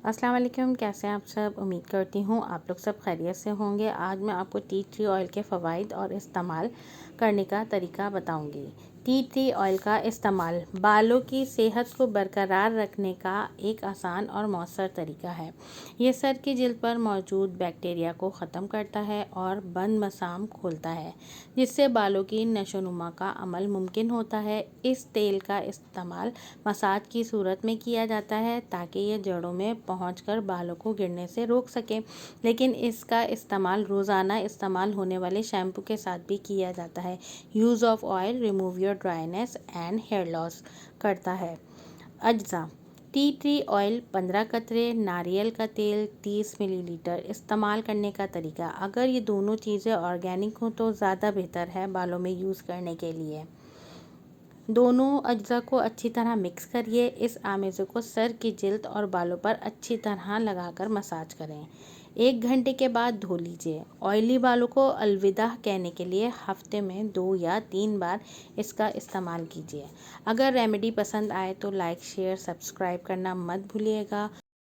السلام علیکم، کیسے ہیں آپ سب؟ امید کرتی ہوں آپ لوگ سب خیریت سے ہوں گے۔ آج میں آپ کو ٹی ٹری آئل کے فوائد اور استعمال کرنے کا طریقہ بتاؤں گی۔ ٹی ٹری آئل کا استعمال بالوں کی صحت کو برقرار رکھنے کا ایک آسان اور مؤثر طریقہ ہے۔ یہ سر کی جلد پر موجود بیکٹیریا کو ختم کرتا ہے اور بند مسام کھولتا ہے، جس سے بالوں کی نشو و نما کا عمل ممکن ہوتا ہے۔ اس تیل کا استعمال مساج کی صورت میں کیا جاتا ہے تاکہ یہ جڑوں میں پہنچ کر بالوں کو گرنے سے روک سکے، لیکن اس کا استعمال روزانہ استعمال ہونے والے شیمپو کے ساتھ بھی کیا جاتا ہے۔ Use of oil remove your dryness and hair loss کرتا ہے۔ اجزاء: ٹی ٹری آئل 15 قطرے، ناریل کا تیل 30 ملی لیٹر۔ استعمال کرنے کا طریقہ: اگر یہ دونوں چیزیں آرگینک ہوں تو زیادہ بہتر ہے بالوں میں یوز کرنے کے لیے۔ دونوں اجزاء کو اچھی طرح مکس کریے۔ اس آمیزے کو سر کی جلد اور بالوں پر اچھی طرح لگا کر مساج کریں۔ 1 گھنٹے کے بعد دھو لیجیے۔ آئلی بالوں کو الوداع کہنے کے لیے ہفتے میں 2 یا 3 بار اس کا استعمال کیجیے۔ اگر ریمیڈی پسند آئے تو لائک، شیئر، سبسکرائب کرنا مت بھولیے گا۔